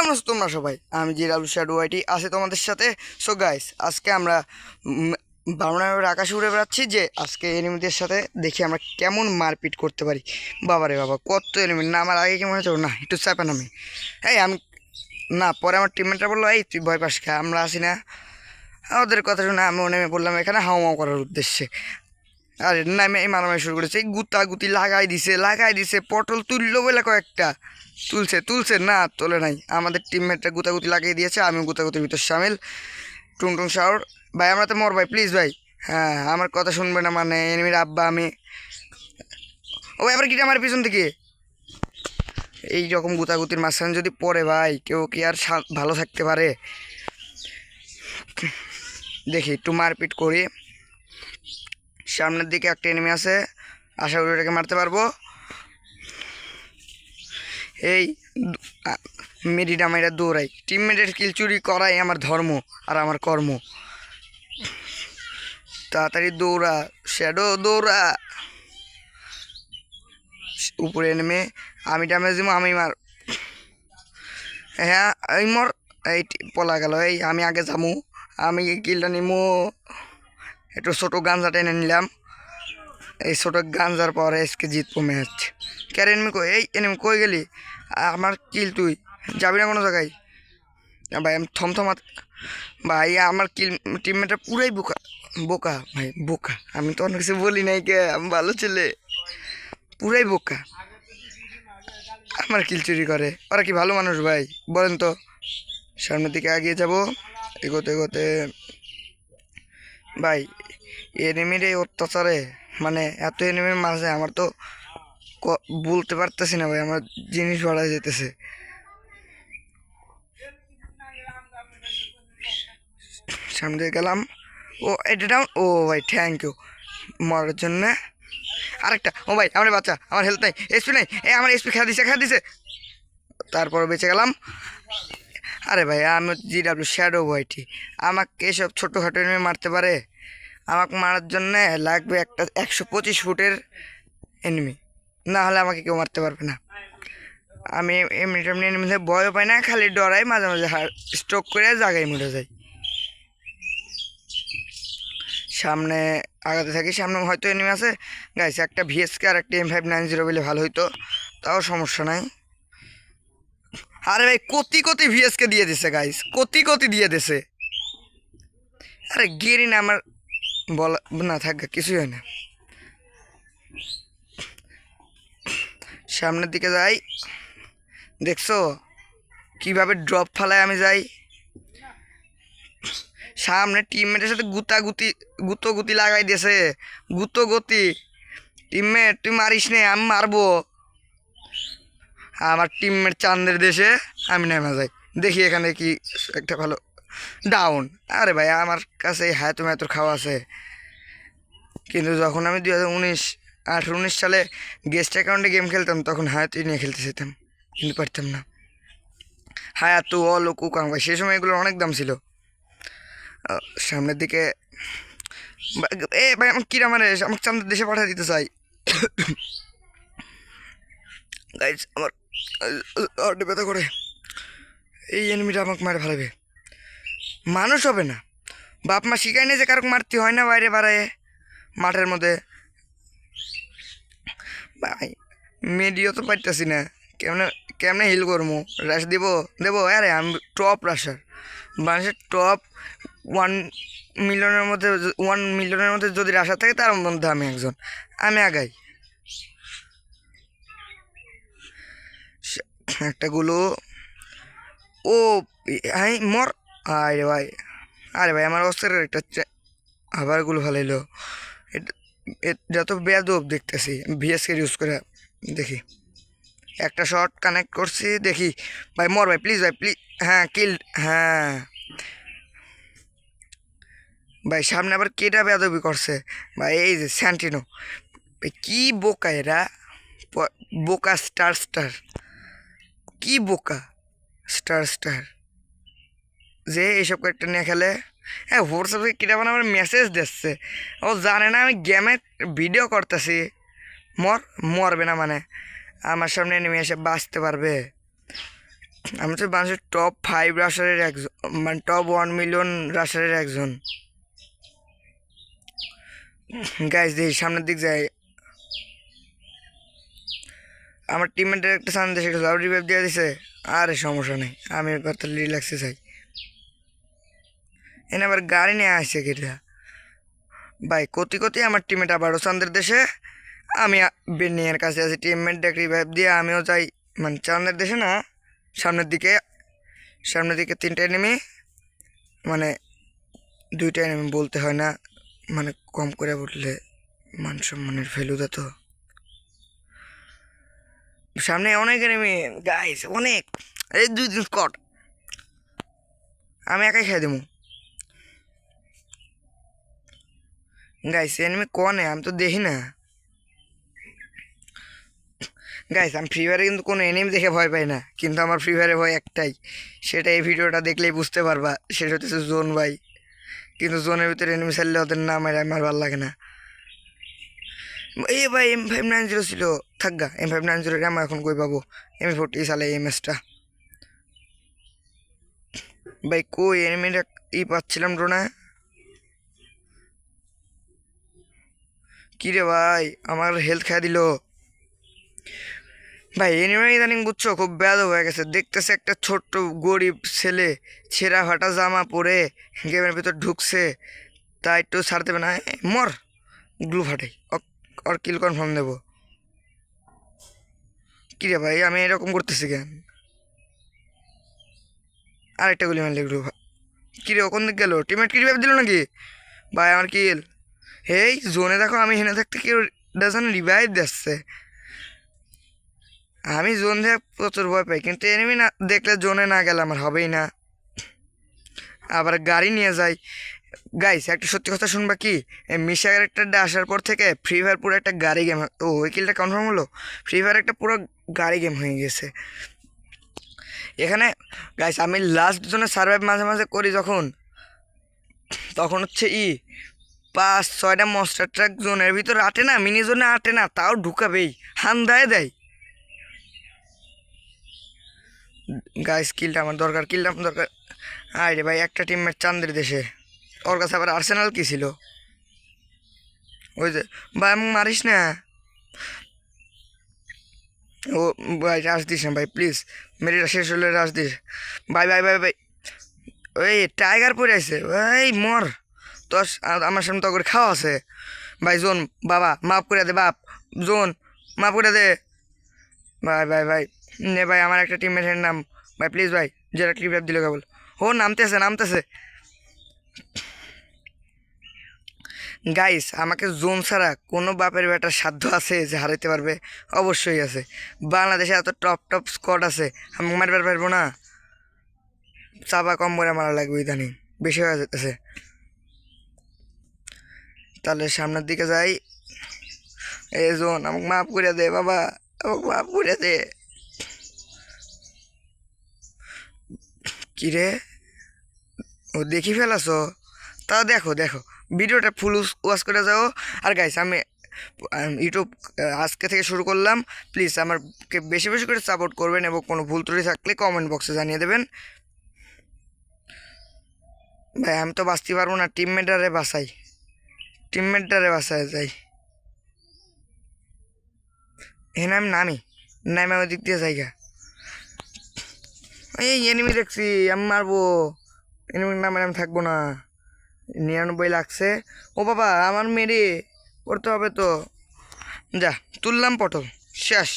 কেমন আছো তোমরা সবাই? আমি জিরাল শ্যাডো ওয়াইটি আছি তোমাদের সাথে। সো গাইস, আজকে আমরা বারোনার আকাশে উড়ে বেড়াচ্ছি যে আজকে এনিমিদের সাথে দেখি আমরা কেমন মারপিট করতে পারি। বাবারে বাবা, কত এনিমি! না আমার আগে কি মনে হচ্ছে না একটু চাপেন আমি। আমি না, পরে আমার টিমমেটরা বললো এই তুই ভয় পাস খা, আমরা আসি না। ওদের কথা শুনে আমি নেমে পড়লাম এখানে হাওয়া করার উদ্দেশ্যে। আরে নামে এই মারামারি শুরু করেছে, এই গুতাগুতি লাগাই দিছে পটল তুললো বলে কয়েকটা তুলছে না, তোলে নাই। আমাদের টিমমেটরা গুতাগুতি লাগিয়ে দিয়েছে, আমিও গুতাগুতির ভিতর সামিল। টুংটুং শাওর ভাই, আমরা তো মর ভাই, প্লিজ ভাই। হ্যাঁ, আমার কথা শুনবে না মানে এনিমির আব্বা আমি। ও ভাই, আবার কিটা আমার পিছন থেকে এই রকম গুতাগুতির মাঝখানে যদি পড়ে ভাই, কেউ কি আর ভালো থাকতে পারে? দেখি একটু মারপিট করি। সামনের দিকে একটা এনিমি আছে, আশা করি ওটাকে মারতে পারবো। এই মেডিটা মেয়েরা দৌড়াই, টিমমেটের কিল চুরি করাই আমার ধর্ম আর আমার কর্ম। তাড়াতাড়ি দৌড়া শ্যাডো, দৌড়া। উপরে নেমে আমি ড্যামেজ দিব, আমি মার। হ্যাঁ এই মর, এই পলা গেল। এই আমি আগে যাবো, আমি কিলটা নিমো। একটু ছোটো গাঞ্জা টেনে নিলাম, এই ছোটো গাঞ্জার পরে আজকে জিতবো ম্যাচ। ক্যার এনিমি কই? এই এনিমি কই গেলি? আমার কিল তুই যাবি না কোনো জায়গায় ভাই। আমি থমথমা ভাই, আমার কিল টিমমেটটা পুরাই বোকা বোকা ভাই, বোকা। আমি তো অন্য কিছু বলি নাই, কে আমি ভালো ছেলে, পুরাই বোকা। আমার কিল চুরি করে, ওরা কি ভালো মানুষ ভাই বলেন তো? সামনের দিকে এগিয়ে যাব, এগোতে এগোতে ভাই এনিমির এই অত্যাচারে মানে এত এনিমির মাঝে আমার তো বলতে পারতেছি না ভাই, আমার জিনিস বাড়া যেতেছে। সামনে দিয়ে গেলাম, ও এটা ডাউন। ও ভাই থ্যাংক ইউ মরার জন্য। আরেকটা, ও ভাই আমার বাচ্চা, আমার হেলথ নাই, এসপি নাই। আমার এসপি খেয়া দিছে, তারপর বেঁচে গেলাম। আরে ভাই আমি জিডাব্লিউ শ্যাডো ওয়াইটি, আমাকে এসব ছোটোখাটো এনিমি মারতে পারে? আমাকে মারার জন্য লাগবে একটা 125 ফুটের এনিমি, না হলে আমাকে কেউ মারতে পারবে না। আমি এমনি এনিমিতে ভয়ও পাই না, খালি ডরাই, মাঝে মাঝে স্ট্রোক করে জায়গায় মরে যাই। সামনে আগাতে থাকি, সামনে হয়তো এনিমি আছে। গাইস একটা ভিএসকে আর একটা M590 বলে ভালো হইতো, তাও সমস্যা নাই। আরে ভাই কতি ভিএসকে দিয়ে দিছে গাইস, কতি দিয়ে দিছে। আরে গেরি না আমার বলা না, থাক কিছুই হয় না। সামনের দিকে যাই, দেখছো কিভাবে ড্রপ ফালায় আমি যাই। সামনে টিমমেটের সাথে গুতোগুতি লাগাই দিয়েছে, গুতোগতি। টিমমেট তুই মারিস নে, আমি মারবো। আমার টিমমেট চান্দের দেশে, আমি নেমে যাই। দেখি এখানে কি একটা ভালো ডাউন। আরে ভাই আমার কাছে হায়াতুম এত খাওয়া আছে, কিন্তু যখন আমি 2019 সালে গেস্ট অ্যাকাউন্টে গেম খেলতাম তখন হায়াতুই নিয়ে খেলতে চাইতাম, কিন্তু পারতাম না। হায়াতু অলো কুকাং ভাই, সে সময় এগুলোর অনেক দাম ছিল। সামনের দিকে এ ভাই আমার কিরা মানে আমাকে চান্দের দেশে পাঠিয়ে দিতে চাই। গাইজ আমার ব্যথা করে, এই এনিমিটা আমাকে মারে ফেলাবে। মানুষ হবে না, বাপ মা শিখাই নেই যে কারো মারতে হয় না বাইরে বাড়ায় মাঠের মধ্যে। ভাই মেডিও তো পারতেছি না, কেমনে কেমনে হিল করবো? রাশ দেবো। আরে আমি টপ রাশার, মানুষের টপ 1 মিলিয়নের মধ্যে যদি রাশার থাকে তার মধ্যে আমি একজন, আমি আগাই। একটা গুলো, ও হাই মর। আরে ভাই, আরে ভাই আমার অস্ত্রের একটা আবার গুলো ভালাইলো। এটা তো বেয়াদব দেখতেছি, ভিএসকে ইউজ করে। দেখি একটা শট কানেক্ট করছি, দেখি ভাই মর ভাই, প্লিজ ভাই প্লিজ। হ্যাঁ কিল, হ্যাঁ ভাই। সামনে আবার কেটা বেয়াদবি করছে ভাই, এই যে স্যান্টিনো। কি বোকা এরা, বোকা স্টার, কি বোকা স্টার যে এইসব কয়েকটা নিয়ে খেলে। হ্যাঁ হোয়াটসঅ্যাপে কিটা মানে আমার মেসেজ দিচ্ছে, ও জানে না আমি গেমে ভিডিও করতেছি। মরবে না মানে আমার সামনে নেমে এসে বাঁচতে পারবে? আমি তো বাংলাদেশের টপ 5 রাশারের একজন, মানে টপ 1 মিলিয়ন রাশারের একজন। গাইস দেখি সামনের দিক যাই। আমার টিমমেটের একটা সান দেশে লাউ রিভাইভ দিয়ে দিছে। আরে সমস্যা নেই, আমি এবার তো রিল্যাক্সে চাই। এনে আবার গাড়ি নিয়ে আসছে কিটা ভাই, কতি কতি আমার টিমমেট আবারও চাঁদের দেশে। আমি বেনিয়ার কাছে আছি, টিমমেট দেখ রিভাইভ দিয়ে আমিও যাই, মানে চাঁদের দেশে না, সামনের দিকে। সামনের দিকে 3টা এনিমি, মানে 2টা এনিমি বলতে হয় না, মানে কম করে বললে মান সম্মানের ফেলুদা তো। সামনে অনেক এনিমি গাইস, অনেক। এই 2 দিন স্কট, আমি একাই খেয়ে দেবো। গাইস এনিমি কনে, আমি তো দেখি না। গাইস আমি ফ্রি ফায়ারে কিন্তু কোনো এনিমি দেখে ভয় পাই না, কিন্তু আমার ফ্রি ফায়ারে ভয় একটাই, সেটা এই ভিডিওটা দেখলেই বুঝতে পারবা, সেটা হচ্ছে জোন ভাই। কিন্তু জোনের ভিতরে এনিমি ছাড়লে ওদের নাম আমার ভালো লাগে না। এই ভাই M590 ছিল, থাকগা M590 আমার এখন কই পাবো? M40 সালে এমএসটা ভাই, কই এনিমিটা পাচ্ছিলাম ড্রোনা। কিরে ভাই, আমার হেলথ খেয়ে দিল ভাই। এনিমে ইদানিং বুঝছো খুব ব্যাদ হয়ে গেছে, দেখতেছে একটা ছোট্ট গরিব ছেলে ছেঁড়া ফাটা জামা পরে গেমের ভিতর ঢুকছে, তা একটু ছাড় দেবে না? মর, গ্লু ফাটাই, ওর কিল কনফার্ম দেবো। কিরে ভাই আমি এরকম করতেছি কেন? আরেকটা গুলি মারলে গ্লু। কিরে ওখান দিক গেল, টিমমেট কি রিভাইভ দিল নাকি? ভাই আমার কিল। এই জোনে দেখো আমি হেনে থাকতে কেউ ডাজন রিভাইভ দিচ্ছে। আমি জোন দিয়ে প্রচুর ভয় পাই, কিন্তু এনিমি না দেখলে জোনে না গেলে আমার হবেই না। আবার গাড়ি নিয়ে যাই। গাইস একটা সত্যি কথা শুনবা কি, এই মিশা ক্যারেক্টারটা আসার পর থেকে ফ্রি ফায়ার পুরো একটা গাড়ি গেম। ও ওই কিলটা কনফার্ম হলো, ফ্রি ফায়ার একটা পুরো গাড়ি গেম হয়ে গেছে এখানে। গাইস আমি লাস্ট জোনে সার্ভাইভ মাঝে মাঝে করি যখন, তখন হচ্ছে 5-6টা মনস্টার ট্রাক জোনের ভিতর আটে না, মিনি জোনে আটে না, তাও ঢুকাবেই, হান্দায় দেয়। গাইস কিলটা আমার দরকার, কিলটা আমার দরকার। আরে ভাই একটা টিমমেট চাঁদের দেশে, ওর কাছে আবার আর্সেনাল কি ছিল? ওই যে ভাই আমি মারিস না। ও ভাই রাশ দিস না ভাই প্লিজ, মেরিটা শেষ হলে রাশ দিস। ভাই ভাই ভাই ভাই, ওই টাইগার পরে আছে ভাই, মর। তো আমার সামনে তো করে খাওয়া আছে ভাই। জোন বাবা মাফ করে দে, বাপ জোন মাফ করে দে ভাই। ভাই ভাই নে ভাই, আমার একটা টিমমেটের নাম ভাই, প্লিজ ভাই, যেটা ক্লিপ দিল কেবল। ও নামতেছে নামতেছে। গাইস আমাকে জোন ছাড়া কোনো বাপের বেটার সাধ্য আছে যে হারাইতে পারবে? অবশ্যই আছে। বাংলাদেশে এত টপ টপ স্কোয়াড আছে, আমি মারবার পারবো না? চাপা কম করে মারা লাগবে ইদানিং, বেশি হয়ে যেতেছে। তাহলে সামনের দিকে যাই। এই জোন আমাকে মাফ করে দে বাবা, আমাকে মাফ করে দে। কিরে ও দেখি ফেলাছো? তা দেখো দেখো ভিডিওটা ফুল ওয়াচ করে যাও। আর গাইস আমি ইউটিউব আজকে থেকে শুরু করলাম, প্লিজ আমাকে বেশি বেশি করে সাপোর্ট করবেন, এবং কোনো ভুল ত্রুটি থাকলে কমেন্ট বক্সে জানিয়ে দেবেন। ভাই আমি তো বাঁচতে পারবো না, টিমমেটটারে বাসায় যাই। এখানে আমি নামে ওই দিক দিয়ে জায়গা। এই এনিমি দেখছি, আমি মারবো। এনিমির নামে আমি থাকবো না। 99 লাগছে। ও বাবা আমার মেরে পড়তে হবে তো। যা তুললাম পটল, শেষ।